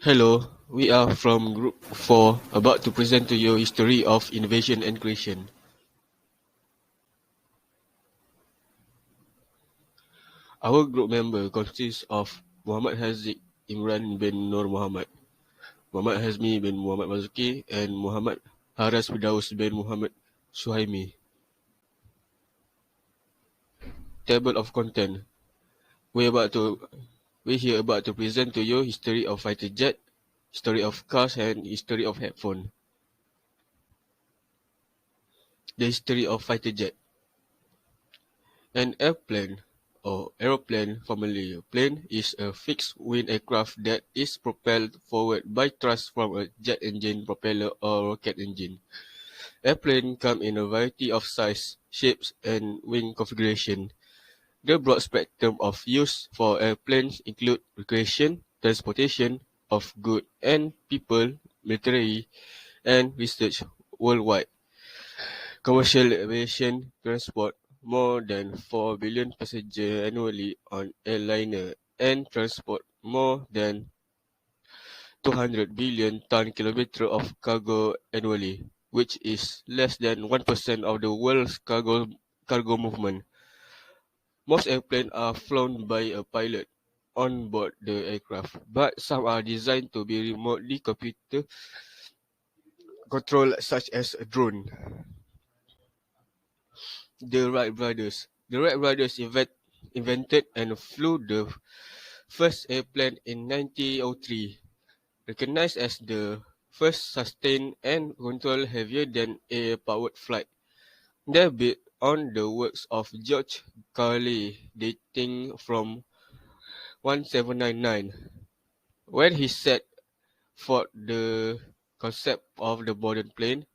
Hello, we are from Group 4 about to present to you history of innovation and creation. Our group member consists of Muhammad Haziq Imran bin Nur Muhammad, Muhammad Hazmi bin Muhammad Mazuki, and Muhammad Haras Firdaus bin Muhammad Suhaimi. Table of content. We about to we here about to present to you history of fighter jet, history of cars, and history of headphone. The history of fighter jet. An airplane, or aeroplane formerly plane, is a fixed-wing aircraft that is propelled forward by thrust from a jet engine, propeller, or rocket engine. Airplanes come in a variety of sizes, shapes, and wing configuration. The broad spectrum of use for airplanes include recreation, transportation of goods and people, military, and research worldwide. Commercial aviation transport more than 4 billion passengers annually on airliner and transport more than 200 billion ton-kilometers of cargo annually, which is less than 1% of the world's cargo movement. Most airplanes are flown by a pilot on board the aircraft, but some are designed to be remotely computer controlled, such as a drone. The Wright brothers invented and flew the first airplane in 1903, recognized as the first sustained and controlled heavier-than-air-powered flight. They built on the works of George Cayley dating from 1799, when he set forth the concept of the modern plane,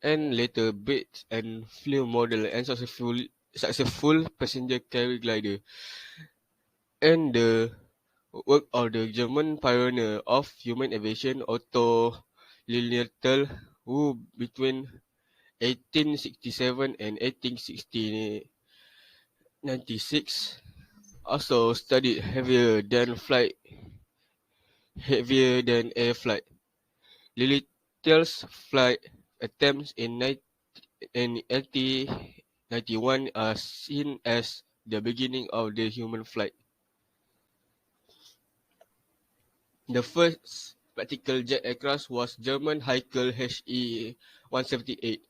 and later built and flew model and successful passenger carrier glider, and the work of the German pioneer of human aviation Otto Lilienthal, who between 1867 and 1896 also studied heavier than air flight. Lilienthal's flight attempts in 1891 are seen as the beginning of the human flight. The first practical jet aircraft was German Heinkel He-178,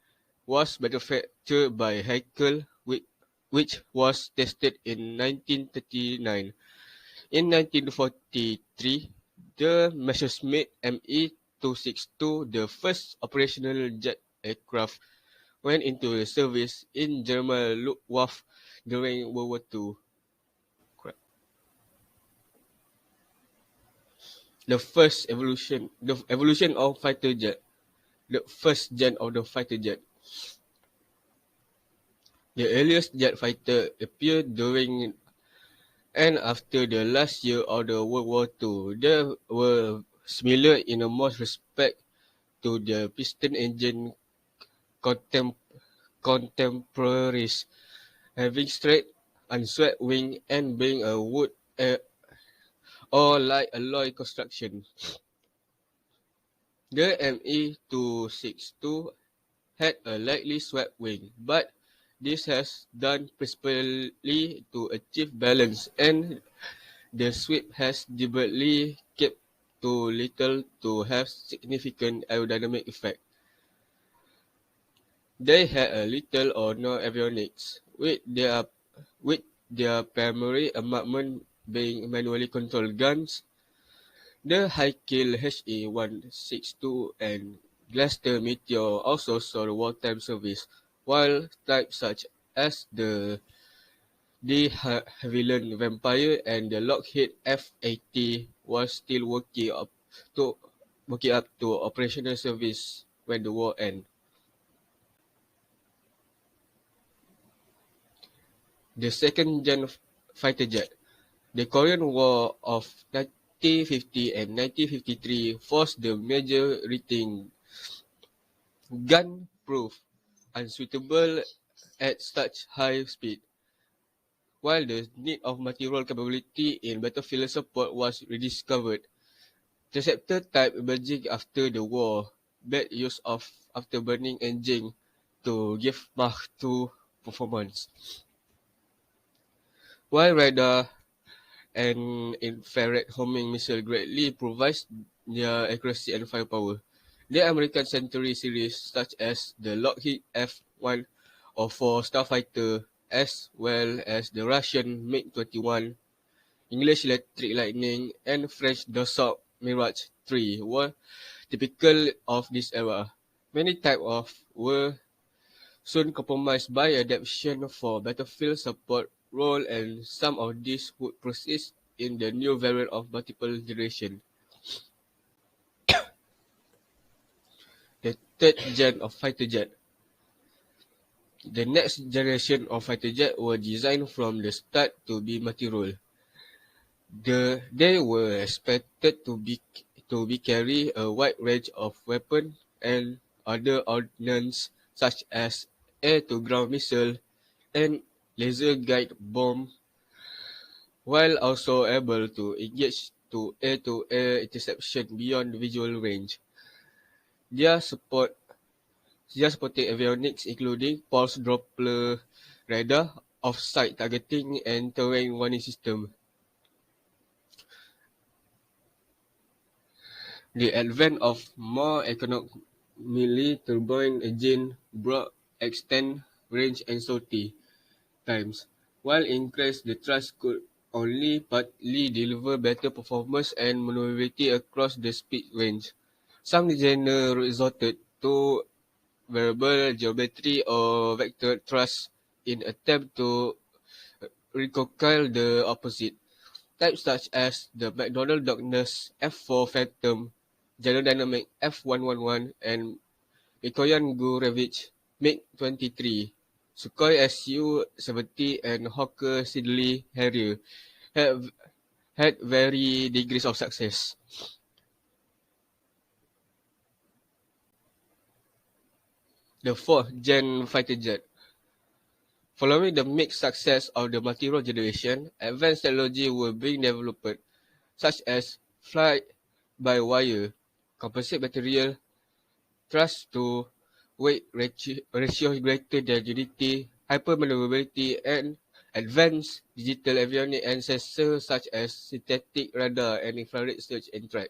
was manufactured by Heinkel, which was tested in 1939. In 1943, the Messerschmitt Me-262, the first operational jet aircraft, went into service in German Luftwaffe during World War II. The evolution of fighter jet. The first gen of the fighter jet. The earliest jet fighter appeared during and after the last year of the World War II. They were similar in most respects to the piston engine contemporaries, having straight, unswept wing and being a wood or light alloy construction. The Me-262 had a lightly swept wing, but this was done principally to achieve balance, and the sweep has deliberately kept too little to have significant aerodynamic effect. They had a little or no avionics, with their primary armament being manually controlled guns. The high-kill He-162 and Gloucester Meteor also saw wartime service, while types such as the de Havilland Vampire and the Lockheed F-80 was still working up to operational service when the war ended. The second-gen fighter jet. The Korean War of 1950 and 1953 forced the major rating gun-proof, unsuitable at such high speed, while the need of material capability in battlefield support was rediscovered. Interceptor type emerging after the war, made use of afterburning engine to give Mach 2 performance. While radar and infrared homing missile greatly improvised their accuracy and firepower, the American Century series, such as the Lockheed F-104 Starfighter, as well as the Russian MiG-21, English Electric Lightning, and French Dassault Mirage 3, were typical of this era. Many types of were soon compromised by adaptation for battlefield support role, and some of these would persist in the new variant of multiple generation. The third gen of fighter jet. The next generation of fighter jet were designed from the start to be multi-role. They were expected to be carry a wide range of weapons and other ordnance such as air-to-ground missile and laser-guided bomb, while also able to engage to air-to-air interception beyond visual range. Their support Their supporting avionics including pulse Doppler radar, off-site targeting, and terrain warning system. The advent of more economically turbine engine brought extended range and sortie times, while increased the thrust could only partly deliver better performance and maneuverability across the speed range. Some designers resorted to variable geometry or vector thrust in attempt to reconcile the opposite. Types such as the McDonnell Douglas F4 Phantom, General Dynamics F111, and Mikoyan Gurevich MiG-23, Sukhoi Su-70, and Hawker Siddeley Harrier have had varying degrees of success. The fourth gen fighter jet. Following the mixed success of the multi-role generation, advanced technology were being developed, such as fly-by-wire, composite material, thrust-to-weight ratio greater than unity, hypermaneuverability, and advanced digital avionics and sensors such as synthetic radar and infrared search and track.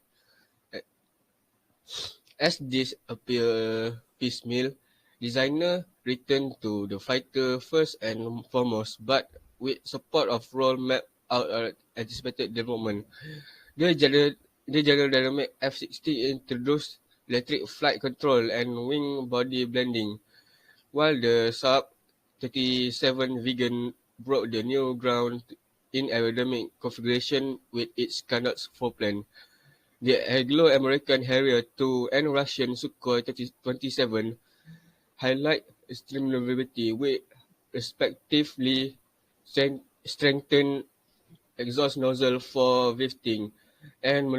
As this appear piecemeal, designer returned to the fighter first and foremost, but with support of role map out anticipated development. The General Dynamics F-60 introduced electric flight control and wing body blending, while the Sub-37 Vegan broke the new ground in aerodynamic configuration with its Canucks foreplane. The Anglo-American Harrier II and Russian Sukhoi 27 highlight extreme maneuverability with respectively strengthened exhaust nozzle for lifting and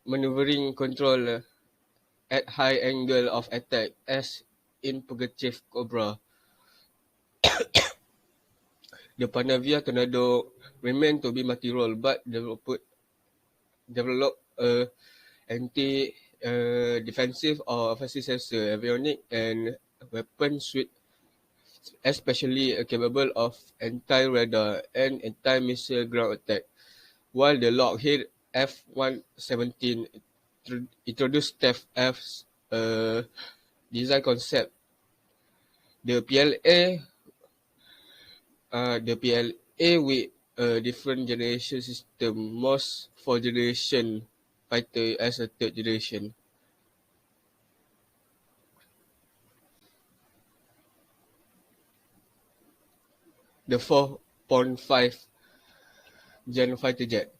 maneuvering control at high angle of attack as in Pugachev Cobra. The Panavia Tornado remained to be multi-role but developed a anti-defensive or offensive sensor, avionic, and weapon suite especially capable of anti-radar and anti-missile ground attack, while the Lockheed F-117 introduced Stealth F's design concept. The PLA with a different generation system, most fourth-generation fighter as a third generation. The 4.5 gen fighter jet.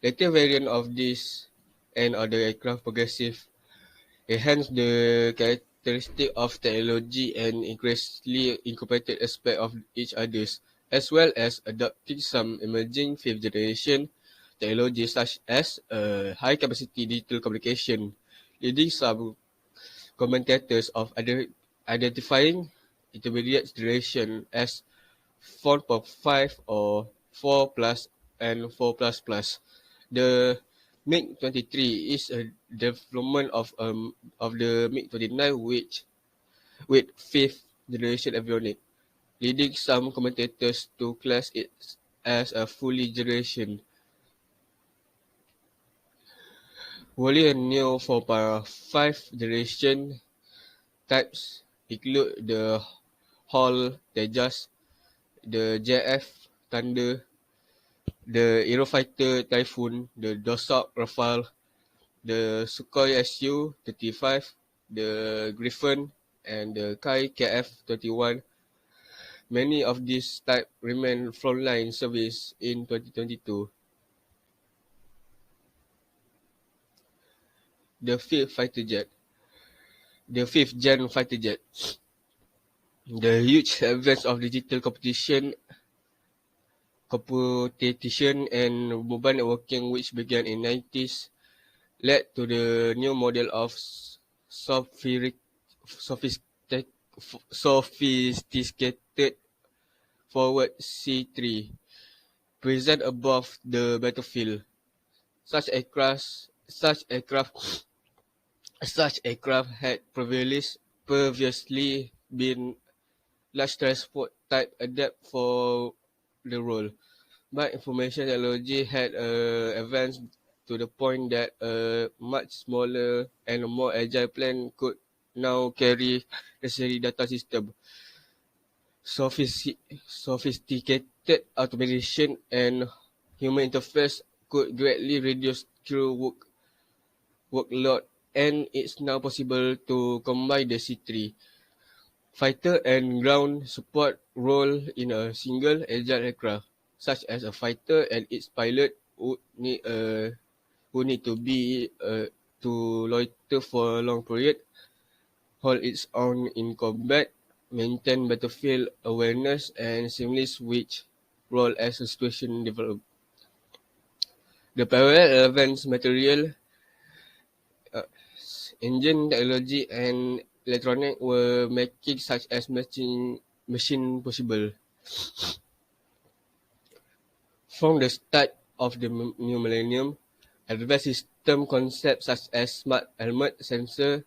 Later variant of this and other aircraft progressive enhance the characteristic of technology and increasingly incorporated aspects of each other's, as well as adopting some emerging fifth-generation technologies such as high-capacity digital communication, leading some commentators of identifying intermediate generation as 4.5 or 4 plus and 4 plus plus. The MiG-23 is a development of the MiG-29 which with fifth generation avionics, leading some commentators to class it as a fully generation. Wholly new for fifth generation types include the Hall Tejas, the JF Thunder, the Eurofighter Typhoon, the Dassault Rafale, the Sukhoi Su-35, the Griffon, and the Kai Kf-21. Many of these types remain frontline service in 2022. The fifth fighter jet, the fifth gen fighter jet. The huge advance of digital computation and mobile networking which began in 90s led to the new model of sophisticated sophisticated forward C-3 present above the battlefield. Such aircraft such aircraft such aircraft had previously been large transport type adapt for the role, but information technology had advanced to the point that a much smaller and more agile plane could now carry necessary data system. Sophisticated automation and human interface could greatly reduce workload, and it's now possible to combine the C-3 fighter and ground support role in a single agile aircraft, such as a fighter and its pilot would need to be to loiter for a long period, hold its own in combat, maintain battlefield awareness, and seamlessly switch role as the situation develops. The parallel advanced material, uh, engine technology, and electronics were making such as machine possible. From the start of the new millennium, advanced system concepts such as smart helmet, sensor,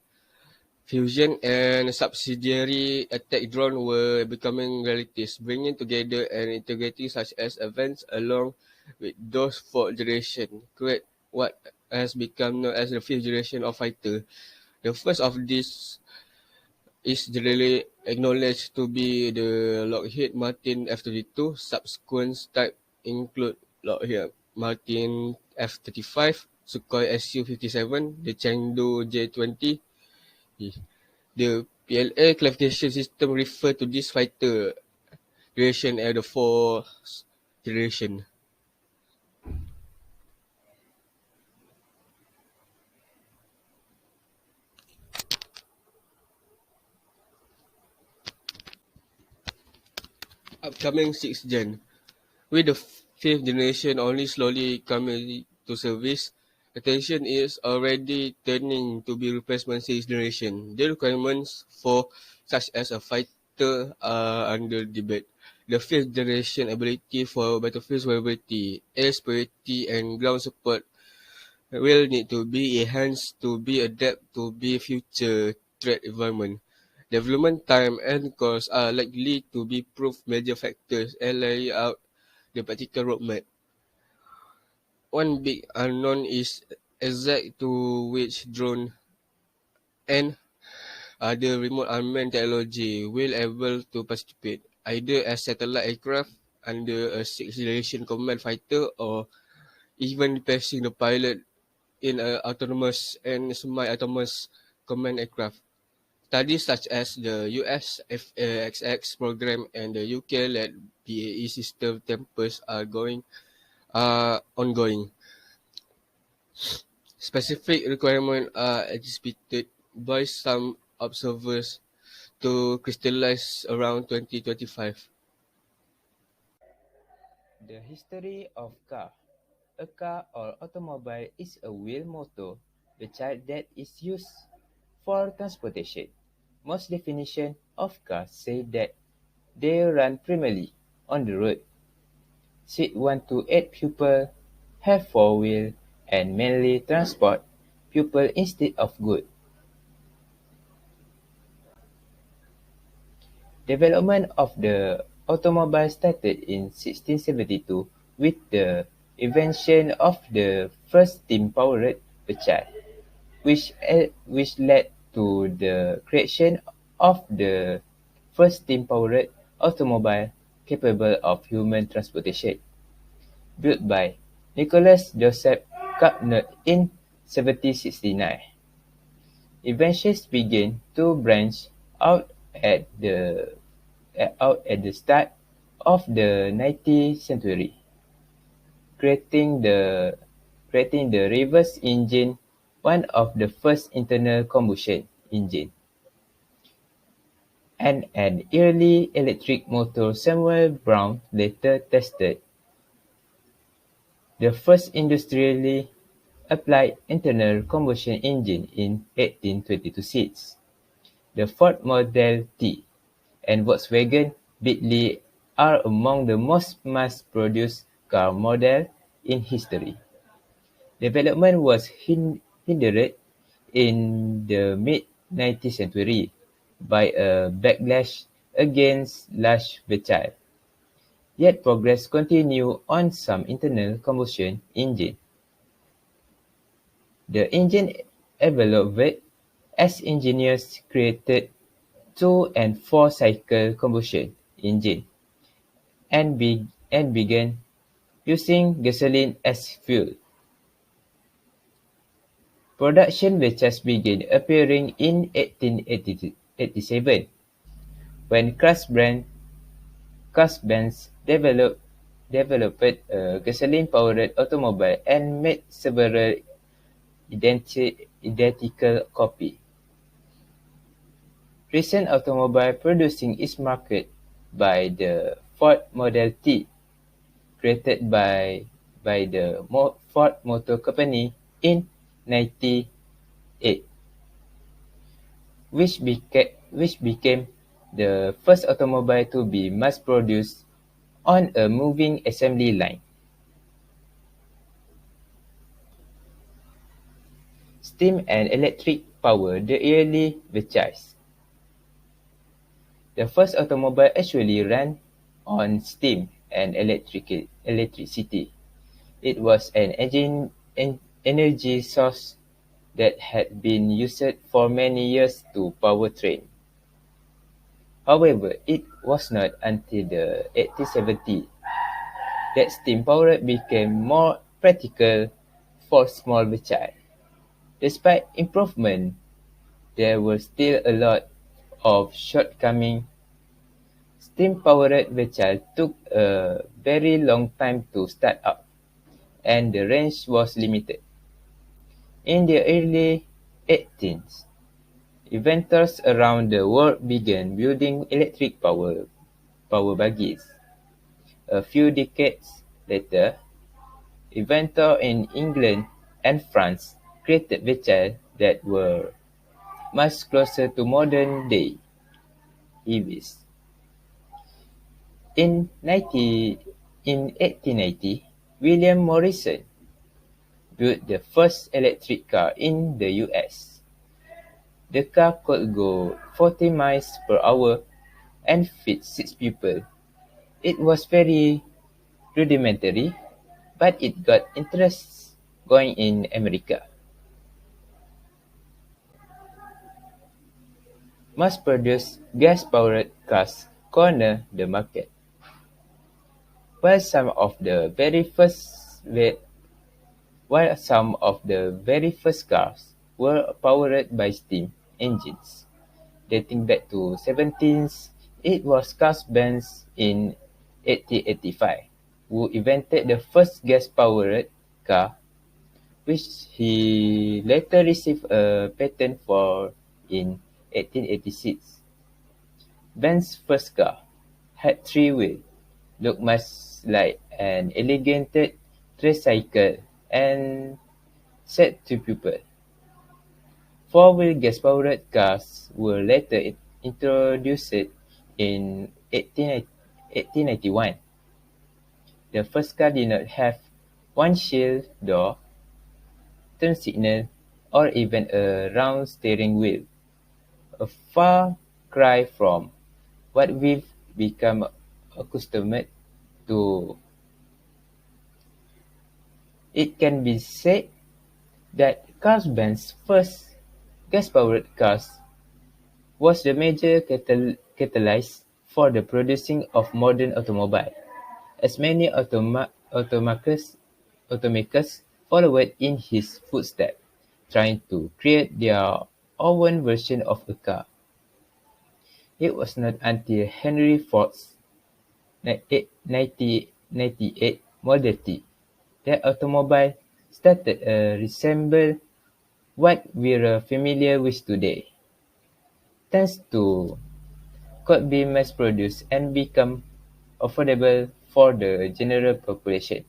fusion, and subsidiary attack drone were becoming realities, bringing together and integrating such as events along with those fourth generation, create what has become known as the fifth generation of fighter. The first of these is generally acknowledged to be the Lockheed Martin F-32. Subsequent types include Lockheed Martin F-35, Sukhoi Su-57, the Chengdu J-20. The PLA classification system refers to this fighter generation as the fourth generation. Upcoming sixth gen. With the fifth generation only slowly coming to service, attention is already turning to be replacement sixth generation. The requirements for such as a fighter are under debate. The fifth generation ability for battlefield survivability, air superiority, and ground support will need to be enhanced to be adapt to be future threat environment. Development time and cost are likely to be proof major factors and lay out the practical roadmap. One big unknown is exact to which drone and other remote unmanned technology will able to participate, either as satellite aircraft under a sixth generation command fighter or even replacing the pilot in a autonomous and semi-autonomous command aircraft. Studies such as the US FXX program and the UK-led BAE system Tempest are ongoing. Specific requirements are anticipated by some observers to crystallize around 2025. The history of car. A car or automobile is a wheel motor, the child that is used for transportation. Most definitions of cars say that they run primarily on the road. Seat 1 to 8 people have four wheels and mainly transport people instead of goods. Development of the automobile started in 1672 with the invention of the first steam-powered vehicle, which led to the creation of the first steam-powered automobile capable of human transportation, built by Nicholas Joseph Carnot in 1769. Inventions began to branch out at the start of the 19th century, creating the creating the reverse engine, one of the first internal combustion engine, and an early electric motor. Samuel Brown later tested the first industrially applied internal combustion engine in 1826. The Ford Model T and Volkswagen Beetle are among the most mass-produced car models in history. Development was hindered in the mid-19th century by a backlash against large vehicles, yet progress continued on some internal combustion engines. The engine evolved as engineers created two- and four-cycle combustion engines and began using gasoline as fuel. Production vehicles began appearing in 1887 when Crash-Benz developed a gasoline-powered automobile and made several identical copies. Recent automobile producing is marketed by the Ford Model T, created by the Ford Motor Company in 1908, which became the first automobile to be mass-produced on a moving assembly line. Steam and electric power the early vehicles. The first automobile actually ran on steam and electricity. It was an energy source that had been used for many years to power trains. However, it was not until the 1870s that steam power became more practical for small vehicles. Despite improvement, there were still a lot of shortcomings. Steam-powered vehicles took a very long time to start up, and the range was limited. In the early 18th, inventors around the world began building electric power buggies. A few decades later, inventors in England and France created vehicles that were much closer to modern-day EVs. In 1890, William Morrison built the first electric car in the US. The car could go 40 miles per hour and fit 6 people. It was very rudimentary, but it got interest going in America. Mass-produced gas-powered cars cornered the market. While some of the very first cars were powered by steam engines, dating back to 17th, it was Crash-Benz in 1885 who invented the first gas-powered car, which he later received a patent for in 1886. Benz's first car had 3 wheels, looked much like an elegant tricycle, and sat 2 people. 4-wheel gas-powered cars were later introduced in 1891. The first car did not have windshield door, turn signal, or even a round steering wheel. A far cry from what we've become accustomed to. It can be said that Carl Benz's first gas-powered cars was the major catalyst for the producing of modern automobile, as many automakers followed in his footsteps, trying to create their own version of a car. It was not until Henry Ford's 1998 Model T that automobile started to resemble what we're familiar with today. Tends to could be mass-produced and become affordable for the general population.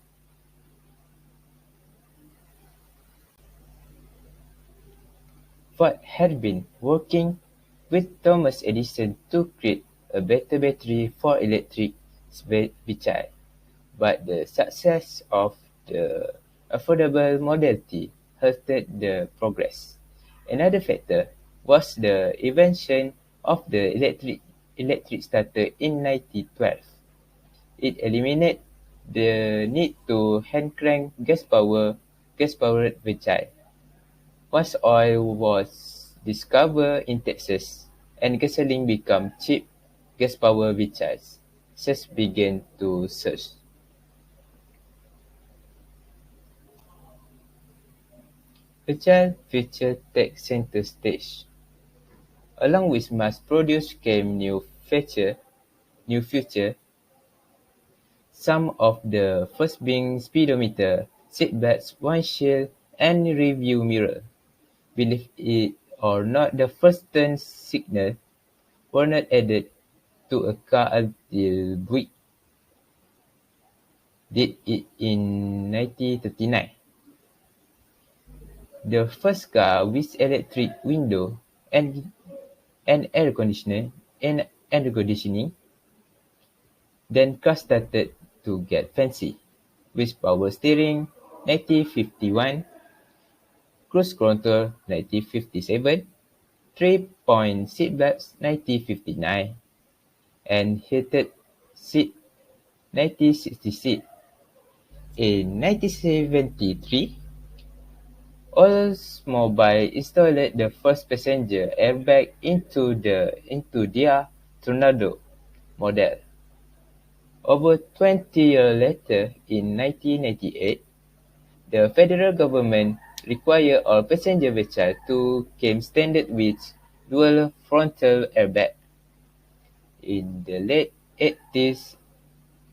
Ford had been working with Thomas Edison to create a better battery for electric vehicle, but the success of the affordable Model T halted the progress. Another factor was the invention of the electric starter in 1912. It eliminated the need to hand-crank gas-powered vehicle. Once oil was discovered in Texas and gasoline became cheap, gas-powered vehicles sales began to surge. Agile feature take center stage. Along with mass produce came new feature, some of the first being speedometer, seatbelts, windshield, and rearview mirror. Believe it or not, the first turn signal were not added to a car until Buick did it in 1939. The first car with electric window and air conditioning, then cars started to get fancy, with power steering 1951, cruise control 1957, three-point seatbelts 1959, and heated seat 1966. In 1973, Oldsmobile installed the first passenger airbag into their Tornado model. Over 20 years later, in 1998, the federal government required all passenger vehicles to come standard with dual frontal airbag. In the late 80s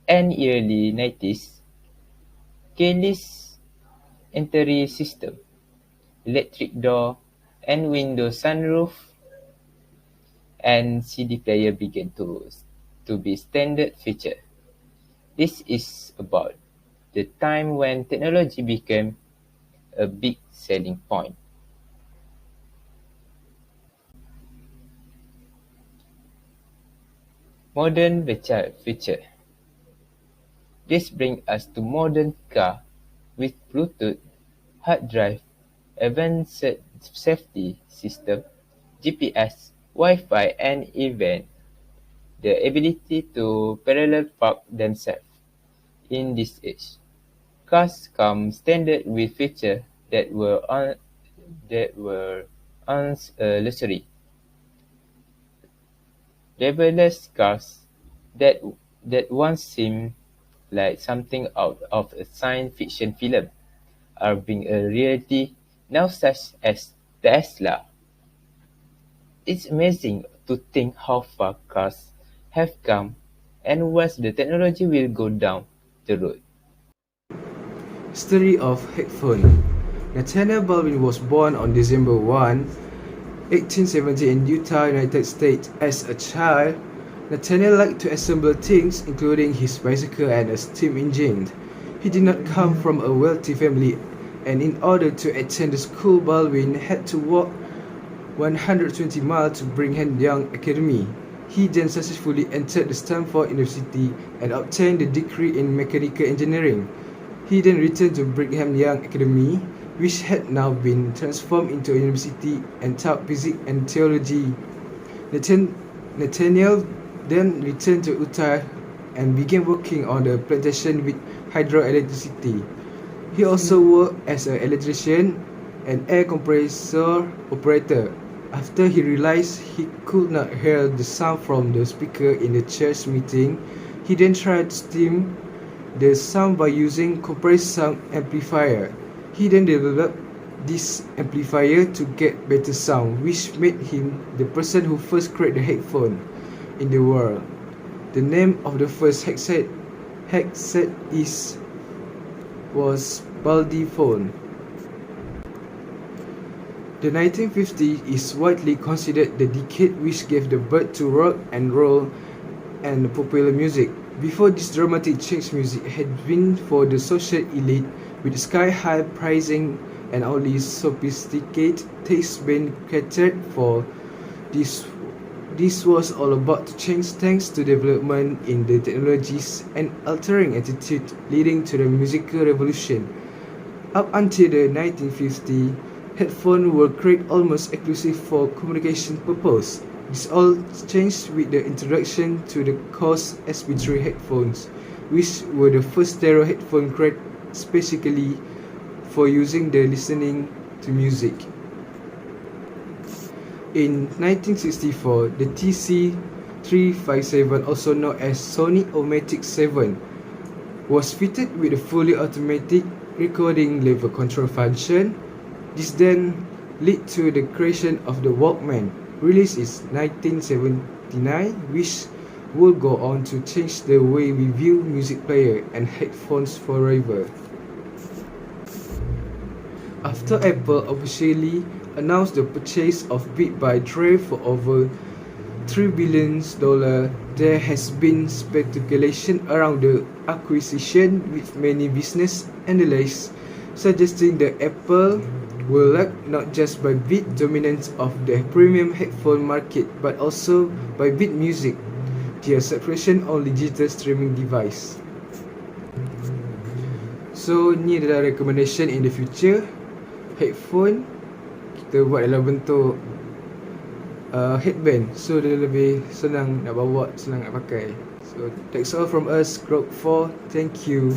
and early 90s, keyless entry system, electric door and window sunroof, and CD player began to be standard feature. This is about the time when technology became a big selling point. Modern vehicle feature. This brings us to modern car with Bluetooth, hard drive, advanced safety system, GPS, Wi-Fi, and even the ability to parallel park themselves. In this age, cars come standard with features that were once a luxury. Driverless cars that once seemed like something out of a science fiction film are being a reality now, such as Tesla. It's amazing to think how far cars have come and where the technology will go down the road. History of headphone. Nathaniel Baldwin was born on December 1, 1870 in Utah, United States. As a child, Nathaniel liked to assemble things, including his bicycle and a steam engine. He did not come from a wealthy family, and in order to attend the school, Baldwin had to walk 120 miles to Brigham Young Academy. He then successfully entered the Stanford University and obtained a degree in mechanical engineering. He then returned to Brigham Young Academy, which had now been transformed into a university and taught physics and theology. Nathaniel then returned to Utah and began working on the plantation with hydroelectricity. He also worked as an electrician and air compressor operator. After he realized he could not hear the sound from the speaker in the church meeting, he then tried to stem the sound by using compressed sound amplifier. He then developed this amplifier to get better sound, which made him the person who first created the headphone in the world. The name of the first headset was Baldy phone. The 1950s is widely considered the decade which gave the birth to rock and roll and popular music. Before this dramatic change, music had been for the social elite, with sky-high pricing and only sophisticated tastes being catered for. This was all about to change thanks to development in the technologies and altering attitude leading to the musical revolution. Up until the 1950s, headphones were created almost exclusively for communication purposes. This all changed with the introduction to the COS SP3 headphones, which were the first stereo headphones created specifically for using the listening to music. In 1964, the TC357, also known as Sony O-Matic 7, was fitted with a fully automatic recording level control function. This then led to the creation of the Walkman, released in 1979, which would go on to change the way we view music player and headphones forever. After Apple officially announced the purchase of Beats by Dre for over $3 billion, there has been speculation around the acquisition, with many business analysts suggesting that Apple will lack not just by Beats dominance of the premium headphone market, but also by Beats Music, their subscription on digital streaming device. So ni adalah recommendation in the future. Headphone kita buat dalam bentuk headband, so dia lebih senang nak bawa, senang nak pakai. So that's all from us, Group4. Thank you.